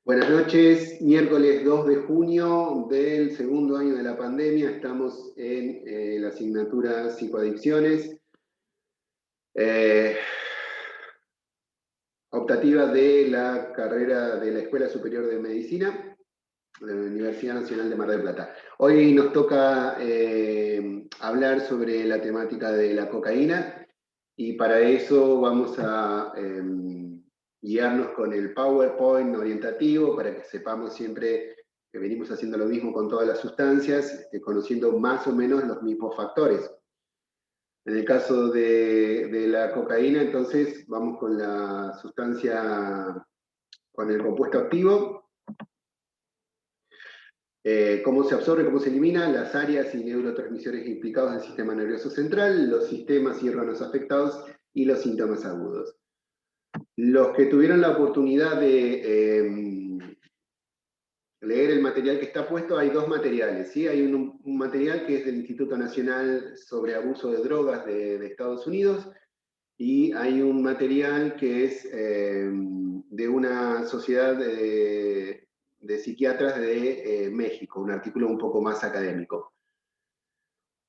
Buenas noches, miércoles 2 de junio del segundo año de la pandemia. Estamos en la asignatura Psicoadicciones, optativa de la carrera de la Escuela Superior de Medicina de la Universidad Nacional de Mar del Plata. Hoy nos toca hablar sobre la temática de la cocaína y para eso vamos a guiarnos con el PowerPoint orientativo para que sepamos siempre que venimos haciendo lo mismo con todas las sustancias, conociendo más o menos los mismos factores. En el caso de la cocaína, entonces vamos con la sustancia, con el compuesto activo, cómo se absorbe, cómo se elimina, las áreas y neurotransmisores implicados en el sistema nervioso central, los sistemas y órganos afectados y los síntomas agudos. Los que tuvieron la oportunidad de leer el material que está puesto, hay dos materiales, ¿sí? Hay un material que es del Instituto Nacional sobre Abuso de Drogas de Estados Unidos, y hay un material que es de una sociedad de psiquiatras de México, un artículo un poco más académico.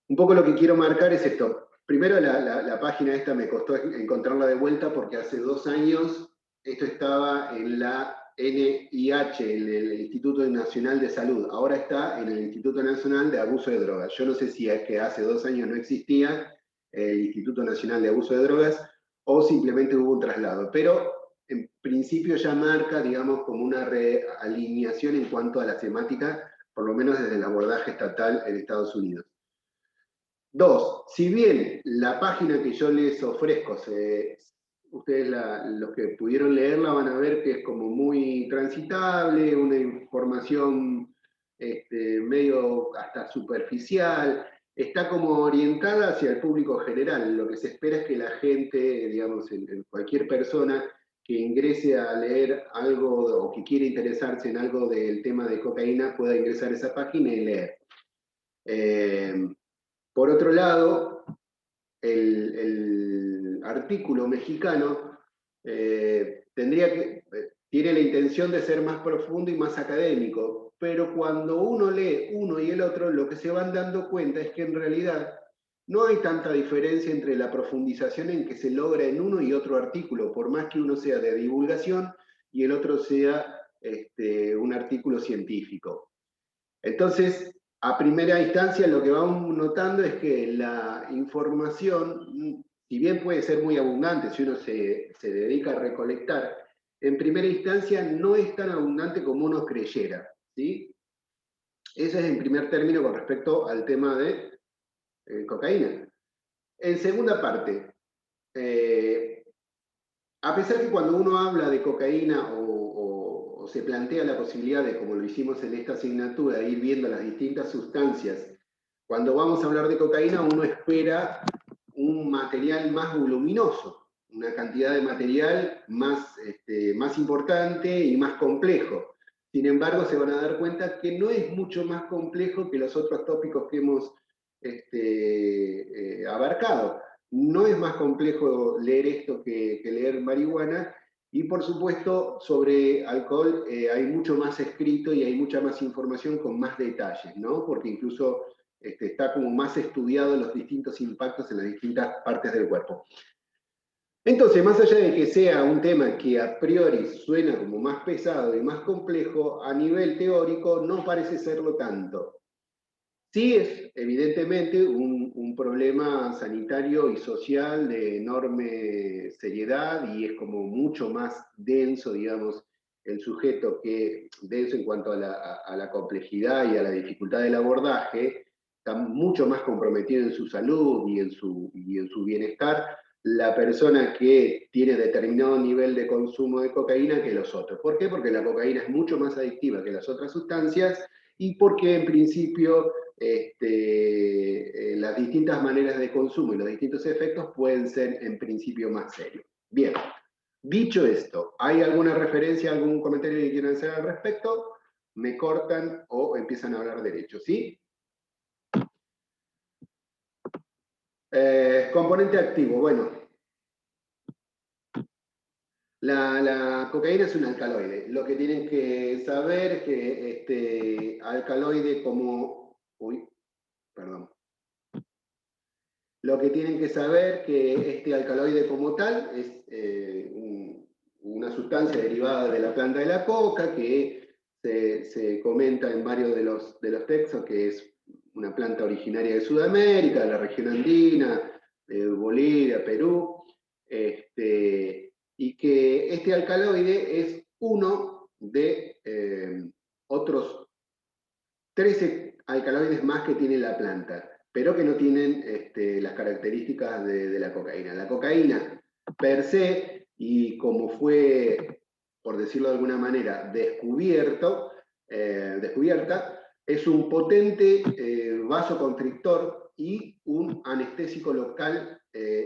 Un poco lo que quiero marcar es esto. Primero, la página esta me costó encontrarla de vuelta porque hace 2 años esto estaba en la NIH, en el Instituto Nacional de Salud. Ahora está en el Instituto Nacional de Abuso de Drogas. Yo no sé si es que hace 2 años no existía el Instituto Nacional de Abuso de Drogas o simplemente hubo un traslado. Pero en principio ya marca, digamos, como una realineación en cuanto a la temática, por lo menos desde el abordaje estatal en Estados Unidos. Dos, si bien la página que yo les ofrezco, ustedes los que pudieron leerla van a ver que es como muy transitable, una información medio hasta superficial, está como orientada hacia el público general. Lo que se espera es que la gente, digamos, cualquier persona que ingrese a leer algo o que quiera interesarse en algo del tema de cocaína pueda ingresar a esa página y leer. Por otro lado, el artículo mexicano tiene la intención de ser más profundo y más académico, pero cuando uno lee uno y el otro, lo que se van dando cuenta es que en realidad no hay tanta diferencia entre la profundización en que se logra en uno y otro artículo, por más que uno sea de divulgación y el otro sea un artículo científico. Entonces, a primera instancia lo que vamos notando es que la información, si bien puede ser muy abundante si uno se dedica a recolectar, en primera instancia no es tan abundante como uno creyera, ¿sí? Eso es en primer término con respecto al tema de cocaína. En segunda parte, a pesar que cuando uno habla de cocaína o se plantea la posibilidad de, como lo hicimos en esta asignatura, de ir viendo las distintas sustancias, cuando vamos a hablar de cocaína uno espera un material más voluminoso, una cantidad de material más importante y más complejo. Sin embargo, se van a dar cuenta que no es mucho más complejo que los otros tópicos que hemos abarcado. No es más complejo leer esto que leer marihuana, y por supuesto sobre alcohol hay mucho más escrito y hay mucha más información con más detalles, ¿no? Porque incluso está como más estudiado los distintos impactos en las distintas partes del cuerpo. Entonces, más allá de que sea un tema que a priori suena como más pesado y más complejo, a nivel teórico no parece serlo tanto. Sí es evidentemente un problema sanitario y social de enorme seriedad y es como mucho más denso, digamos, el sujeto que, denso en cuanto a la complejidad y a la dificultad del abordaje, está mucho más comprometido en su salud y en su bienestar la persona que tiene determinado nivel de consumo de cocaína que los otros. ¿Por qué? Porque la cocaína es mucho más adictiva que las otras sustancias y porque en principio las distintas maneras de consumo y los distintos efectos pueden ser en principio más serios. Bien, dicho esto, ¿hay alguna referencia, algún comentario que quieran hacer al respecto? Me cortan o empiezan a hablar derecho, ¿sí? Componente activo, bueno. La cocaína es un alcaloide. Lo que tienen que saber es que este alcaloide como... Uy, perdón. Lo que tienen que saber que este alcaloide como tal es una sustancia derivada de la planta de la coca que se comenta en varios de los textos que es una planta originaria de Sudamérica, de la región andina, de Bolivia, Perú, y que este alcaloide es uno de otros 13 alcaloides más que tiene la planta, pero que no tienen las características de la cocaína. La cocaína per se, y como fue, por decirlo de alguna manera, descubierta, es un potente vasoconstrictor y un anestésico local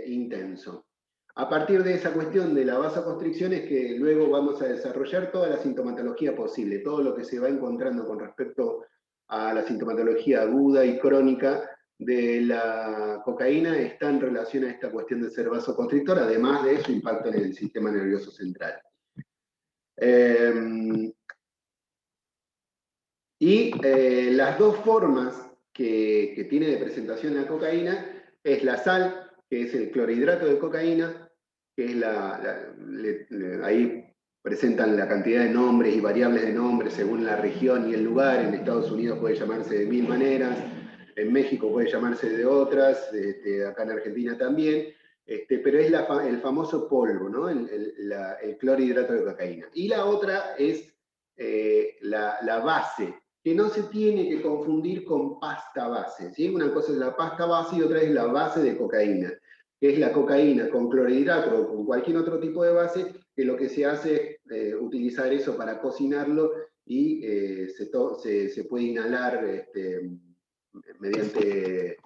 intenso. A partir de esa cuestión de la vasoconstricción es que luego vamos a desarrollar toda la sintomatología posible, todo lo que se va encontrando con respecto a la sintomatología aguda y crónica de la cocaína está en relación a esta cuestión de ser vasoconstrictor, además de su impacto en el sistema nervioso central. Las dos formas que tiene de presentación la cocaína es la sal, que es el clorhidrato de cocaína, que es ahí presentan la cantidad de nombres y variables de nombres según la región y el lugar. En Estados Unidos puede llamarse de 1000 maneras, en México puede llamarse de otras, acá en Argentina también, pero es el famoso polvo, ¿no? El clorhidrato de cocaína. Y la otra es la base, que no se tiene que confundir con pasta base, ¿sí? Una cosa es la pasta base y otra es la base de cocaína, que es la cocaína con clorhidrato o con cualquier otro tipo de base, que lo que se hace es utilizar eso para cocinarlo y se puede inhalar mediante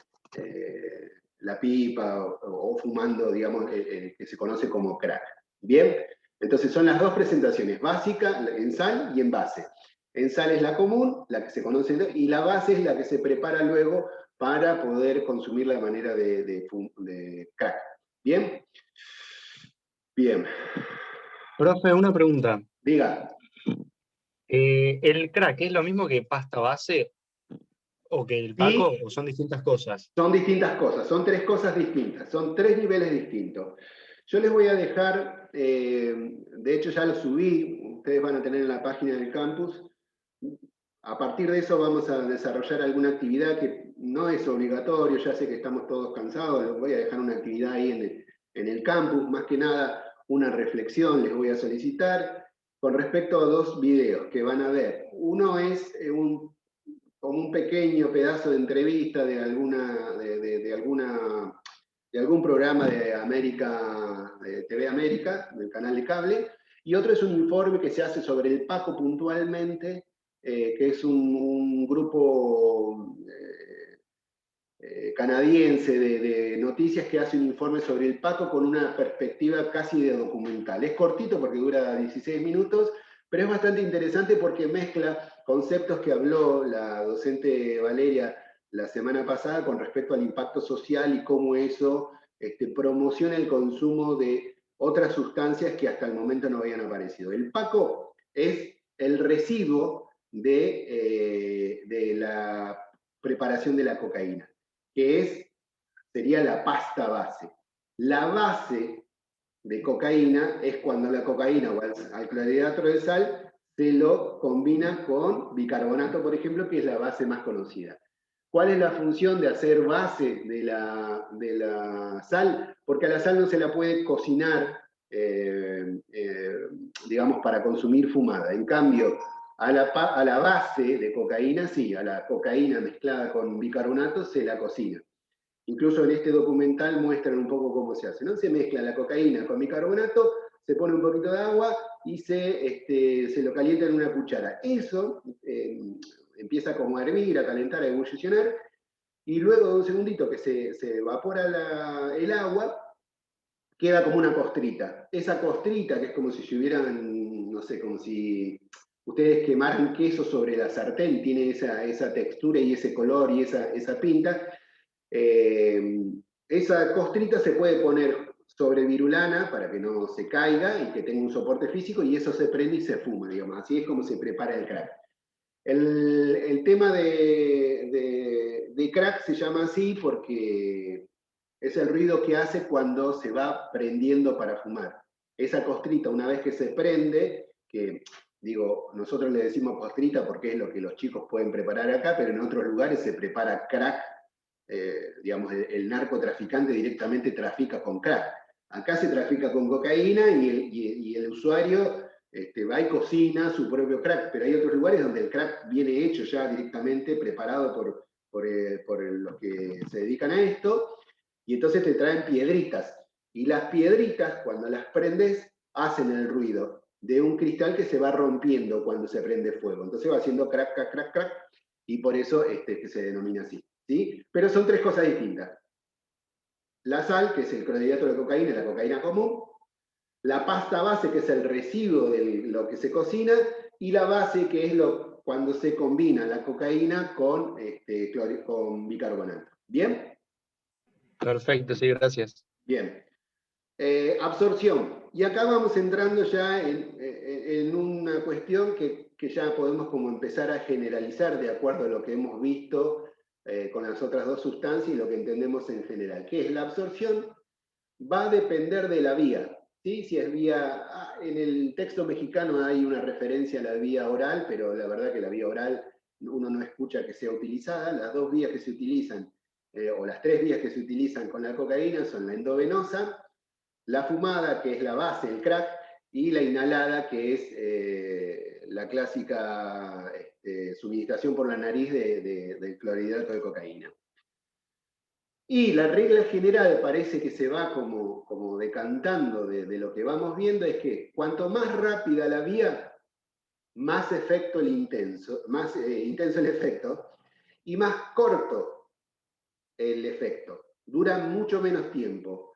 la pipa o fumando, digamos, que se conoce como crack. ¿Bien? Entonces son las dos presentaciones, básica en sal y en base. En sal es la común, la que se conoce, y la base es la que se prepara luego para poder consumirla de manera de crack. ¿Bien? Bien. Profe, una pregunta. Diga. ¿El crack es lo mismo que pasta base o que el Sí, Paco o son distintas cosas? son distintas cosas, son tres cosas distintas, son tres niveles distintos. Yo les voy a dejar, de hecho ya lo subí, ustedes van a tener en la página del campus. A partir de eso vamos a desarrollar alguna actividad que no es obligatorio, ya sé que estamos todos cansados, les voy a dejar una actividad ahí en el campus, más que nada una reflexión les voy a solicitar con respecto a dos videos que van a ver. Uno es como un pequeño pedazo de entrevista de algún programa de América, de TV América, del canal de cable, y otro es un informe que se hace sobre el Paco puntualmente, que es un grupo canadiense de noticias que hace un informe sobre el Paco con una perspectiva casi de documental. Es cortito porque dura 16 minutos, pero es bastante interesante porque mezcla conceptos que habló la docente Valeria la semana pasada con respecto al impacto social y cómo eso promociona el consumo de otras sustancias que hasta el momento no habían aparecido. El Paco es el residuo de la preparación de la cocaína, que sería la pasta base. La base de cocaína es cuando la cocaína o al clorhidrato de sal se lo combina con bicarbonato, por ejemplo, que es la base más conocida. ¿Cuál es la función de hacer base de la sal? Porque a la sal no se la puede cocinar, digamos, para consumir fumada. En cambio, a la base de cocaína, sí, a la cocaína mezclada con bicarbonato se la cocina. Incluso en este documental muestran un poco cómo se hace, ¿no? Se mezcla la cocaína con bicarbonato, se pone un poquito de agua y se lo calienta en una cuchara. Eso empieza como a hervir, a calentar, a ebullicionar, y luego de un segundito que se evapora el agua, queda como una costrita. Esa costrita, que es como si hubieran, no sé, como si ustedes quemaran queso sobre la sartén, tiene esa textura y ese color y esa pinta. Esa costrita se puede poner sobre virulana para que no se caiga y que tenga un soporte físico, y eso se prende y se fuma, digamos. Así es como se prepara el crack. El tema de crack se llama así porque es el ruido que hace cuando se va prendiendo para fumar. Esa costrita, una vez que se prende, que digo, nosotros le decimos costrita porque es lo que los chicos pueden preparar acá, pero en otros lugares se prepara crack, digamos, el narcotraficante directamente trafica con crack. Acá se trafica con cocaína y el usuario va y cocina su propio crack, pero hay otros lugares donde el crack viene hecho ya directamente, preparado por los que se dedican a esto, y entonces te traen piedritas. Y las piedritas, cuando las prendes, hacen el ruido de un cristal que se va rompiendo cuando se prende fuego. Entonces va haciendo crack, crack, crack, crack, y por eso que se denomina así. ¿Sí? Pero son tres cosas distintas. La sal, que es el clorhidrato de cocaína, la cocaína común; la pasta base, que es el residuo de lo que se cocina; y la base, que es cuando se combina la cocaína con bicarbonato. ¿Bien? Perfecto, sí, gracias. Bien. Absorción. Y acá vamos entrando ya en una cuestión que ya podemos como empezar a generalizar de acuerdo a lo que hemos visto con las otras dos sustancias y lo que entendemos en general. ¿Qué es la absorción? Va a depender de la vía. ¿Sí? Si es vía, en el texto mexicano hay una referencia a la vía oral, pero la verdad que la vía oral uno no escucha que sea utilizada. Las dos vías que se utilizan, o las tres vías que se utilizan con la cocaína, son la endovenosa, la fumada, que es la base, el crack, y la inhalada, que es la clásica suministración por la nariz del clorhidrato de cocaína. Y la regla general parece que se va como decantando de lo que vamos viendo, es que cuanto más rápida la vía, más efecto más intenso el efecto, y más corto el efecto. Dura mucho menos tiempo.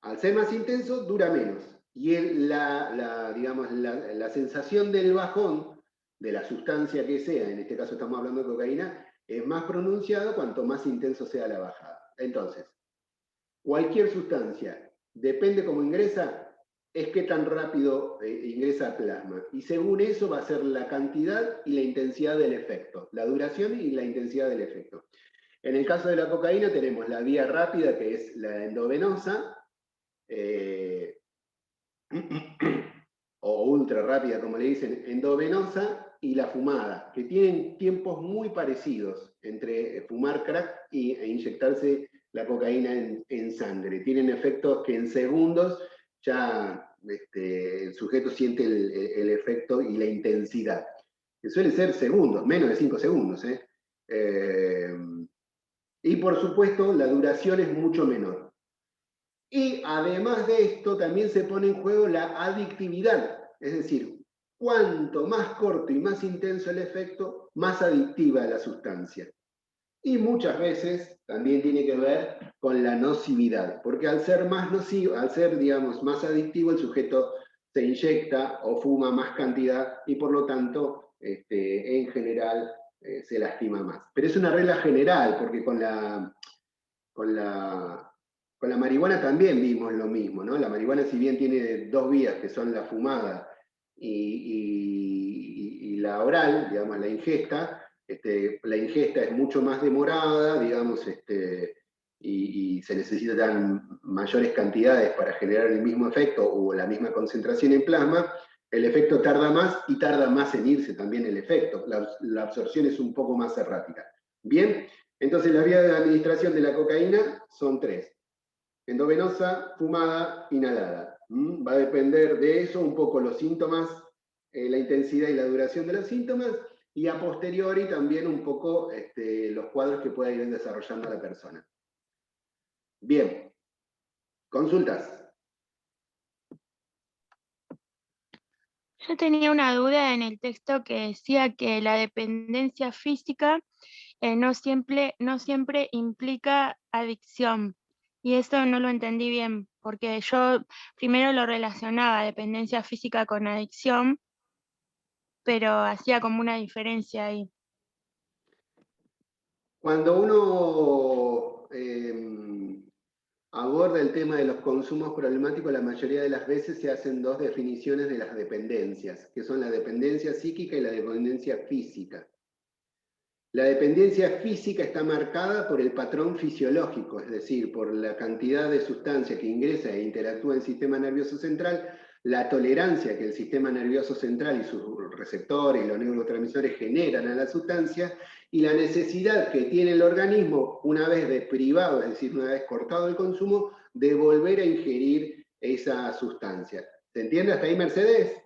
Al ser más intenso, dura menos. Y digamos, la sensación del bajón, de la sustancia que sea, en este caso estamos hablando de cocaína, es más pronunciado cuanto más intenso sea la bajada. Entonces, cualquier sustancia, depende cómo ingresa, es qué tan rápido ingresa al plasma. Y según eso va a ser la cantidad y la intensidad del efecto, la duración y la intensidad del efecto. En el caso de la cocaína tenemos la vía rápida, que es la endovenosa, o ultra rápida, como le dicen, endovenosa, y la fumada, que tienen tiempos muy parecidos entre fumar crack e inyectarse la cocaína en sangre. Tienen efectos que en segundos ya el sujeto siente el efecto y la intensidad, que suele ser segundos, menos de 5 segundos. Y por supuesto, la duración es mucho menor. Y además de esto, también se pone en juego la adictividad, es decir, cuanto más corto y más intenso el efecto, más adictiva la sustancia. Y muchas veces también tiene que ver con la nocividad, porque al ser más nocivo, al ser, digamos, más adictivo, el sujeto se inyecta o fuma más cantidad y por lo tanto, en general, se lastima más. Pero es una regla general, porque con la marihuana también vimos lo mismo, ¿no? La marihuana, si bien tiene dos vías, que son la fumada y la oral, digamos, la ingesta es mucho más demorada, digamos, y se necesitan mayores cantidades para generar el mismo efecto o la misma concentración en plasma. El efecto tarda más y tarda más en irse también el efecto. La absorción es un poco más errática. Bien, entonces las vías de administración de la cocaína son tres: endovenosa, fumada, inhalada. Va a depender de eso un poco los síntomas, la intensidad y la duración de los síntomas, y a posteriori también un poco los cuadros que pueda ir desarrollando la persona. Bien, consultas. Yo tenía una duda en el texto que decía que la dependencia física no siempre implica adicción. Y eso no lo entendí bien, porque yo primero lo relacionaba dependencia física con adicción, pero hacía como una diferencia ahí. Cuando uno aborda el tema de los consumos problemáticos, la mayoría de las veces se hacen dos definiciones de las dependencias, que son la dependencia psíquica y la dependencia física. La dependencia física está marcada por el patrón fisiológico, es decir, por la cantidad de sustancia que ingresa e interactúa en el sistema nervioso central, la tolerancia que el sistema nervioso central y sus receptores y los neurotransmisores generan a la sustancia, y la necesidad que tiene el organismo, una vez deprivado, es decir, una vez cortado el consumo, de volver a ingerir esa sustancia. ¿Se entiende hasta ahí, Mercedes?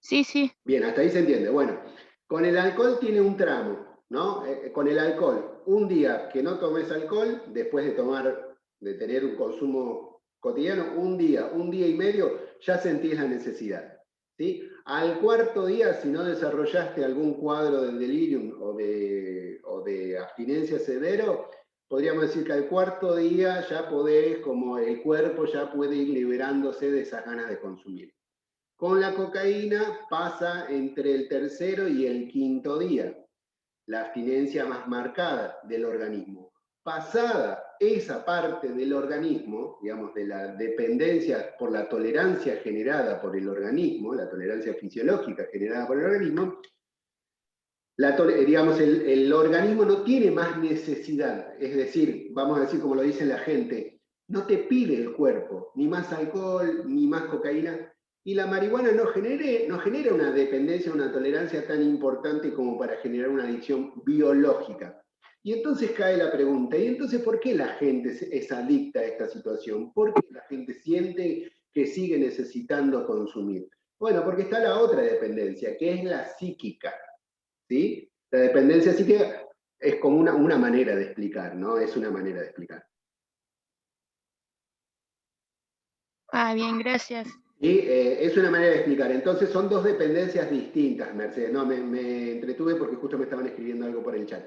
Sí, sí. Bien, hasta ahí se entiende. Bueno, con el alcohol tiene un tramo, ¿no? Con el alcohol, un día que no tomes alcohol, después de tener un consumo cotidiano, un día y medio, ya sentís la necesidad, ¿sí? Al cuarto día, si no desarrollaste algún cuadro de delirium o de abstinencia severo, podríamos decir que al cuarto día ya podés, como el cuerpo ya puede ir liberándose de esas ganas de consumir. Con la cocaína pasa entre el tercero y el quinto día, la abstinencia más marcada del organismo. Pasada esa parte del organismo, digamos, de la dependencia por la tolerancia generada por el organismo, la tolerancia fisiológica generada por el organismo, digamos, el organismo no tiene más necesidad, es decir, vamos a decir como lo dice la gente, no te pide el cuerpo, ni más alcohol, ni más cocaína, y la marihuana no genera una dependencia, una tolerancia tan importante como para generar una adicción biológica. Y entonces cae la pregunta, ¿y entonces por qué la gente es adicta a esta situación? ¿Por qué la gente siente que sigue necesitando consumir? Bueno, porque está la otra dependencia, que es la psíquica, ¿sí? La dependencia psíquica es como una manera de explicar, ¿no? Es una manera de explicar. Ah, bien, gracias. Y es una manera de explicar. Entonces son dos dependencias distintas, Mercedes. No, me entretuve porque justo me estaban escribiendo algo por el chat.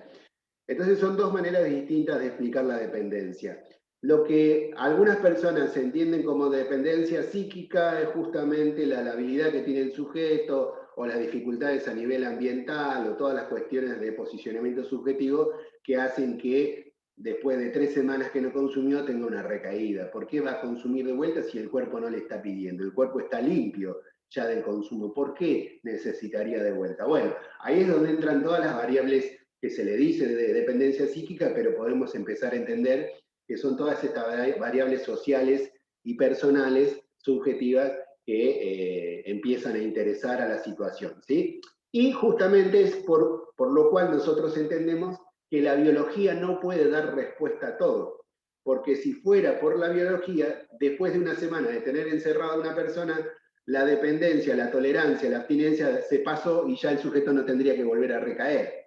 Entonces son dos maneras distintas de explicar la dependencia. Lo que algunas personas entienden como dependencia psíquica es justamente la labilidad que tiene el sujeto o las dificultades a nivel ambiental o todas las cuestiones de posicionamiento subjetivo que hacen que después de 3 semanas que no consumió tenga una recaída. ¿Por qué va a consumir de vuelta si el cuerpo no le está pidiendo? El cuerpo está limpio ya del consumo. ¿Por qué necesitaría de vuelta? Bueno, ahí es donde entran todas las variables que se le dice de dependencia psíquica, pero podemos empezar a entender que son todas estas variables sociales y personales subjetivas que empiezan a interesar a la situación, ¿sí? Y justamente es por lo cual nosotros entendemos que la biología no puede dar respuesta a todo, porque si fuera por la biología, después de una semana de tener encerrada a una persona, la dependencia, la tolerancia, la abstinencia se pasó y ya el sujeto no tendría que volver a recaer.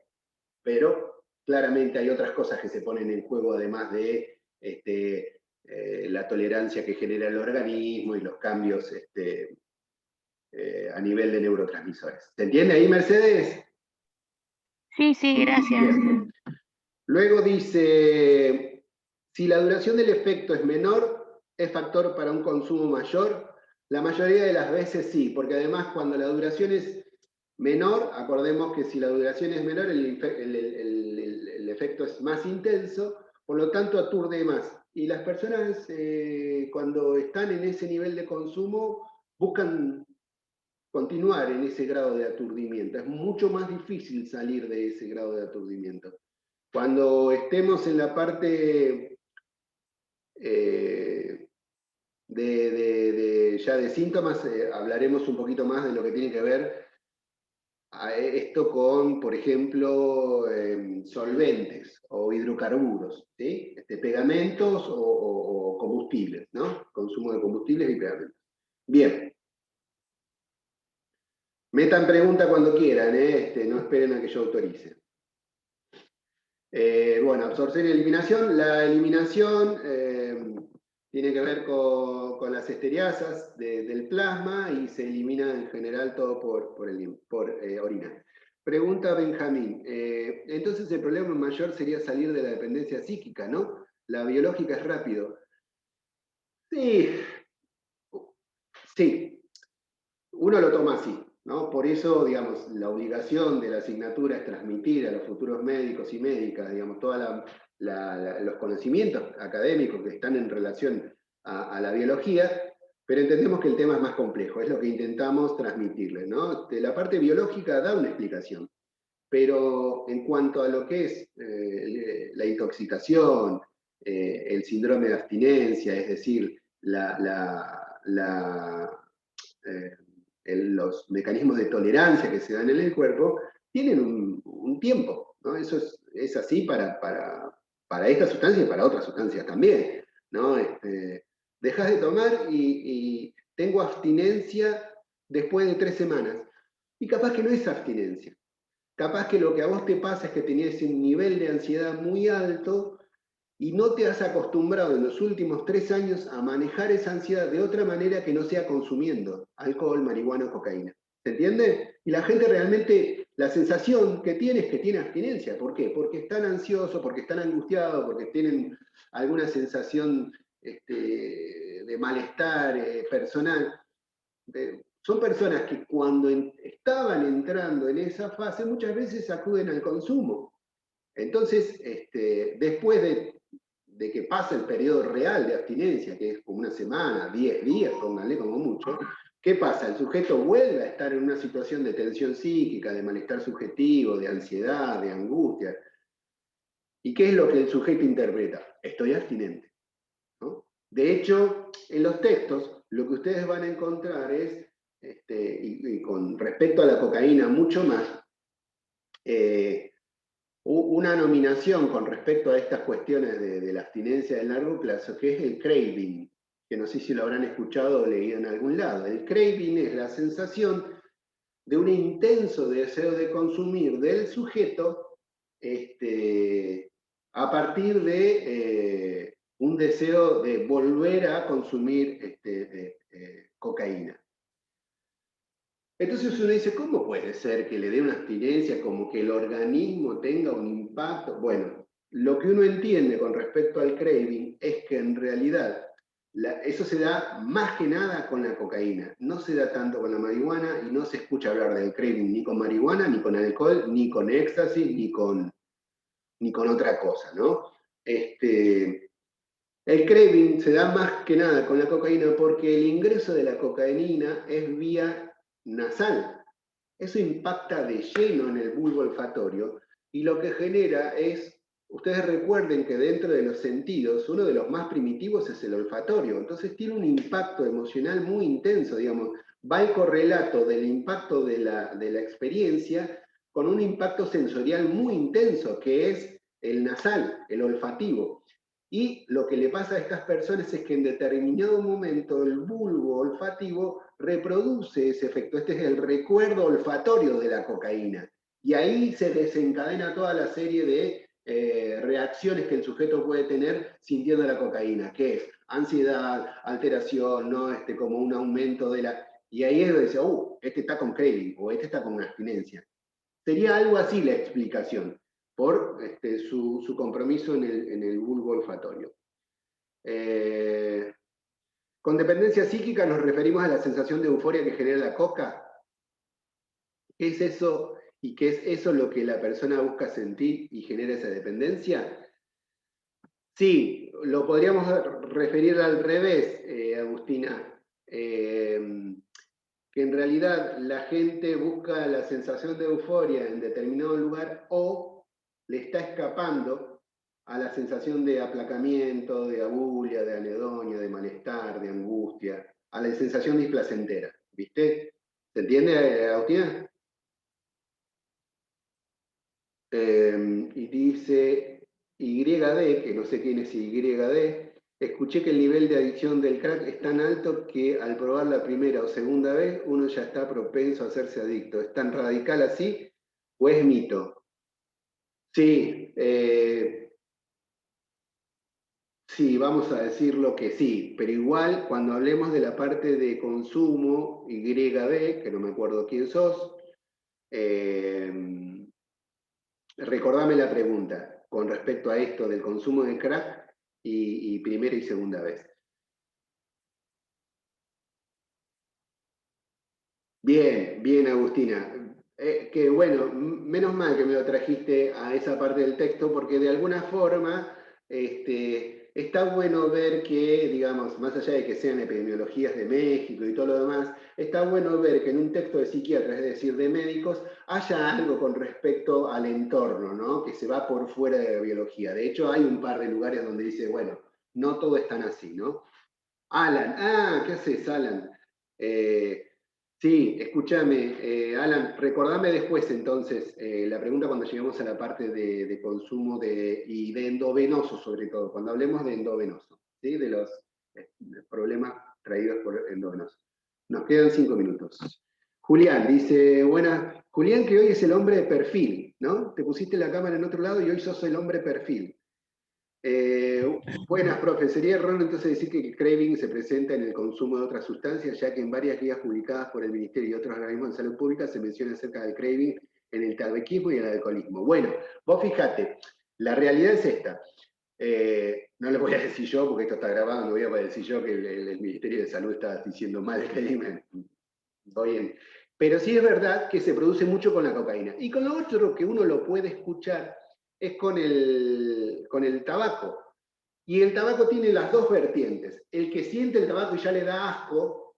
Pero claramente hay otras cosas que se ponen en juego además de la tolerancia que genera el organismo y los cambios a nivel de neurotransmisores. ¿Se entiende ahí, Mercedes? Sí, sí, gracias. Bien. Luego dice, si la duración del efecto es menor, ¿es factor para un consumo mayor? La mayoría de las veces sí, porque además cuando la duración es menor, acordemos que si la duración es menor, el efecto es más intenso, por lo tanto aturde más. Y las personas cuando están en ese nivel de consumo buscan continuar en ese grado de aturdimiento. Es mucho más difícil salir de ese grado de aturdimiento. Cuando estemos en la parte ya de síntomas, hablaremos un poquito más de lo que tiene que ver esto con, por ejemplo, solventes o hidrocarburos, ¿sí? Pegamentos o combustibles, ¿no? Consumo de combustibles y pegamentos. Bien. Metan pregunta cuando quieran, no esperen a que yo autorice. Bueno, absorción y eliminación. La eliminación tiene que ver con las esteriasas del plasma y se elimina en general todo por orina. Pregunta Benjamín. Entonces el problema mayor sería salir de la dependencia psíquica, ¿no? La biológica es rápido. Sí, sí. Uno lo toma así. ¿no? Por eso, digamos, la obligación de la asignatura es transmitir a los futuros médicos y médicas, digamos, todos los conocimientos académicos que están en relación a la biología, pero entendemos que el tema es más complejo, es lo que intentamos transmitirle, ¿no? La parte biológica da una explicación, pero en cuanto a lo que es la intoxicación, el síndrome de abstinencia, es decir, los mecanismos de tolerancia que se dan en el cuerpo, tienen un tiempo, ¿no? Eso es así para esta sustancia y para otras sustancias también, ¿no? Dejas de tomar y tengo abstinencia después de 3 semanas. Y capaz que no es abstinencia. Capaz que lo que a vos te pasa es que tenías un nivel de ansiedad muy alto y no te has acostumbrado en los últimos 3 años a manejar esa ansiedad de otra manera que no sea consumiendo alcohol, marihuana o cocaína. ¿Se entiende? Y la gente realmente, la sensación que tiene es que tiene abstinencia. ¿Por qué? Porque están ansiosos, porque están angustiados, porque tienen alguna sensación de malestar personal. Son personas que cuando estaban entrando en esa fase muchas veces acuden al consumo. Entonces, después de que pasa el periodo real de abstinencia, que es como una semana, 10 días, pónganle como mucho, ¿qué pasa? El sujeto vuelve a estar en una situación de tensión psíquica, de malestar subjetivo, de ansiedad, de angustia. ¿Y qué es lo que el sujeto interpreta? Estoy abstinente, ¿no? De hecho, en los textos, lo que ustedes van a encontrar es, y con respecto a la cocaína mucho más, una nominación con respecto a estas cuestiones de la abstinencia de largo plazo, que es el craving, que no sé si lo habrán escuchado o leído en algún lado. El craving es la sensación de un intenso deseo de consumir del sujeto a partir de un deseo de volver a consumir cocaína. Entonces uno dice, ¿cómo puede ser que le dé una abstinencia, como que el organismo tenga un impacto? Bueno, lo que uno entiende con respecto al craving es que en realidad eso se da más que nada con la cocaína, no se da tanto con la marihuana y no se escucha hablar del craving ni con marihuana, ni con alcohol, ni con éxtasis, ni con otra cosa, ¿no? El craving se da más que nada con la cocaína porque el ingreso de la cocaína es vía nasal. Eso impacta de lleno en el bulbo olfatorio y lo que genera es, ustedes recuerden que dentro de los sentidos, uno de los más primitivos es el olfatorio, entonces tiene un impacto emocional muy intenso, digamos, va el correlato del impacto de la experiencia con un impacto sensorial muy intenso, que es el nasal, el olfativo. Y lo que le pasa a estas personas es que en determinado momento el bulbo olfativo reproduce ese efecto. Este es el recuerdo olfatorio de la cocaína. Y ahí se desencadena toda la serie de reacciones que el sujeto puede tener sintiendo la cocaína, que es ansiedad, alteración, ¿no? Como un aumento de la... Y ahí es donde dice, este está con craving o este está con abstinencia. Sería algo así la explicación, por su compromiso en el bulbo olfatorio. Con dependencia psíquica nos referimos a la sensación de euforia que genera la coca. ¿Qué es eso y qué es eso lo que la persona busca sentir y genera esa dependencia? Sí, lo podríamos referir al revés, Agustina. Que en realidad la gente busca la sensación de euforia en determinado lugar o le está escapando a la sensación de aplacamiento, de abulia, de anedonia, de malestar, de angustia, a la sensación displacentera. ¿Viste? ¿Se entiende, Agustina? Y dice YD, que no sé quién es YD, escuché que el nivel de adicción del crack es tan alto que al probar la primera o segunda vez uno ya está propenso a hacerse adicto. ¿Es tan radical así o es mito? Sí, sí, vamos a decirlo que sí, pero igual cuando hablemos de la parte de consumo YD, que no me acuerdo quién sos, recordame la pregunta con respecto a esto del consumo de crack y primera y segunda vez. Bien, bien, Agustina. Que bueno, menos mal que me lo trajiste a esa parte del texto, porque de alguna forma está bueno ver que, digamos, más allá de que sean epidemiologías de México y todo lo demás, está bueno ver que en un texto de psiquiatras, es decir, de médicos, haya algo con respecto al entorno, ¿no? Que se va por fuera de la biología. De hecho, hay un par de lugares donde dice, bueno, no todo es tan así, ¿no? Alan, ¿qué haces, Alan? Sí, escúchame, Alan, recordame después entonces la pregunta cuando lleguemos a la parte de consumo y de endovenoso sobre todo, cuando hablemos de endovenoso, ¿sí? De los problemas traídos por endovenoso. Nos quedan 5 minutos. Julián dice, buenas, Julián que hoy es el hombre de perfil, ¿no? Te pusiste la cámara en otro lado y hoy sos el hombre perfil. Buenas, profe. Sería error entonces decir que el craving se presenta en el consumo de otras sustancias, ya que en varias guías publicadas por el Ministerio y otros organismos de salud pública se menciona acerca del craving en el tabaquismo y el alcoholismo. Bueno, vos fíjate, la realidad es esta. No les voy a decir yo, porque esto está grabado, no voy a decir yo que el Ministerio de Salud está diciendo mal el craving. Bien. Pero sí es verdad que se produce mucho con la cocaína. Y con lo otro que uno lo puede escuchar es con el tabaco. Y el tabaco tiene las dos vertientes. El que siente el tabaco y ya le da asco,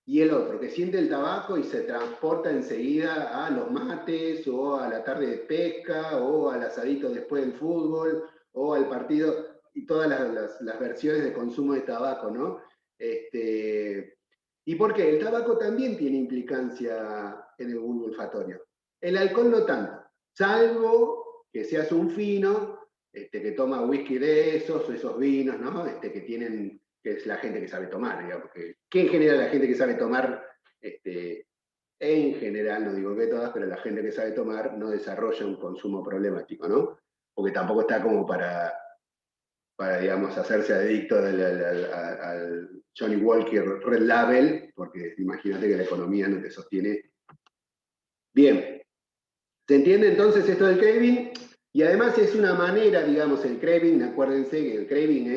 y el otro que siente el tabaco y se transporta enseguida a los mates, o a la tarde de pesca, o al asadito después del fútbol, o al partido, y todas las versiones de consumo de tabaco, ¿no? ¿Y por qué? El tabaco también tiene implicancia en el bulbo olfatorio. El alcohol no tanto, salvo que seas un fino, que toma whisky de esos, o esos vinos, ¿no? Que tienen, que es la gente que sabe tomar, digamos, que en general la gente que sabe tomar, en general, no digo que todas, pero la gente que sabe tomar no desarrolla un consumo problemático, ¿no? Porque tampoco está como para digamos, hacerse adicto al Johnny Walker Red Label, porque imagínate que la economía no te sostiene. Bien, ¿se entiende entonces esto del craving? Y además es una manera, digamos, el craving, acuérdense que el craving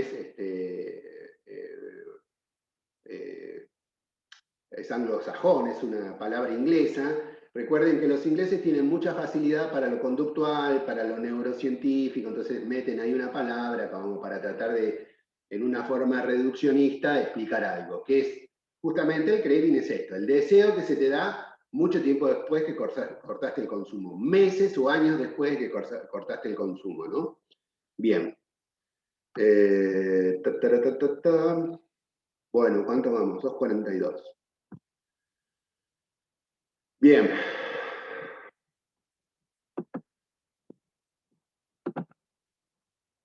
es anglosajón, es una palabra inglesa. Recuerden que los ingleses tienen mucha facilidad para lo conductual, para lo neurocientífico, entonces meten ahí una palabra como para tratar de, en una forma reduccionista, explicar algo, que es justamente el craving es esto, el deseo que se te da mucho tiempo después que cortaste el consumo, meses o años después que cortaste el consumo, ¿no? Bien. Bueno, ¿cuánto vamos? 2:42. Bien.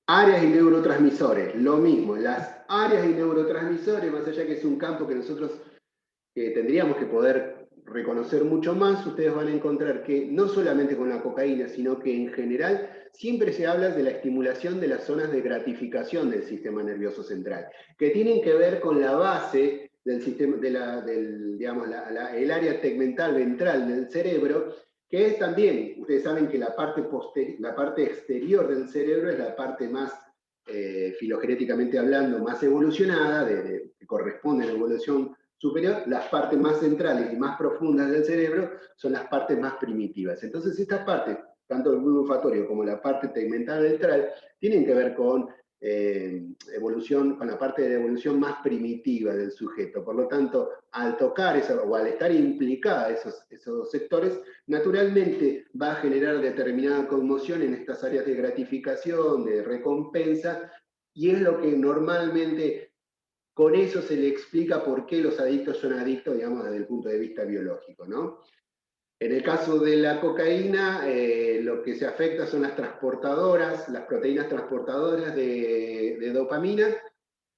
Áreas y neurotransmisores, lo mismo. Las áreas y neurotransmisores, más allá que es un campo que nosotros tendríamos que poder reconocer mucho más, ustedes van a encontrar que no solamente con la cocaína, sino que en general siempre se habla de la estimulación de las zonas de gratificación del sistema nervioso central, que tienen que ver con la base del sistema, digamos, el área tegmental ventral del cerebro, que es también, ustedes saben que la parte exterior del cerebro es la parte más, filogenéticamente hablando, más evolucionada, que corresponde a la evolución superior. Las partes más centrales y más profundas del cerebro son las partes más primitivas. Entonces estas partes, tanto el bulbo olfatorio como la parte tegmental ventral, tienen que ver con evolución, con la parte de evolución más primitiva del sujeto. Por lo tanto, al tocar eso, o al estar implicada esos sectores, naturalmente va a generar determinada conmoción en estas áreas de gratificación, de recompensa, y es lo que normalmente con eso se le explica por qué los adictos son adictos, digamos, desde el punto de vista biológico, ¿no? En el caso de la cocaína, lo que se afecta son las transportadoras, las proteínas transportadoras de dopamina,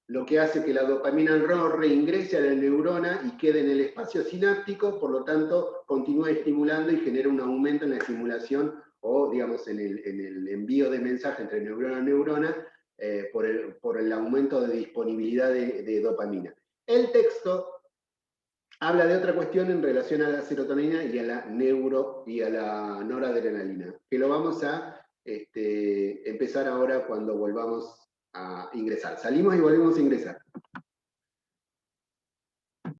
lo que hace que la dopamina no reingrese a la neurona y quede en el espacio sináptico, por lo tanto, continúa estimulando y genera un aumento en la estimulación o, digamos, en el envío de mensaje entre neurona a neurona, por el aumento de disponibilidad de dopamina. El texto habla de otra cuestión en relación a la serotonina y a la noradrenalina, que lo vamos a empezar ahora cuando volvamos a ingresar. Salimos y volvemos a ingresar.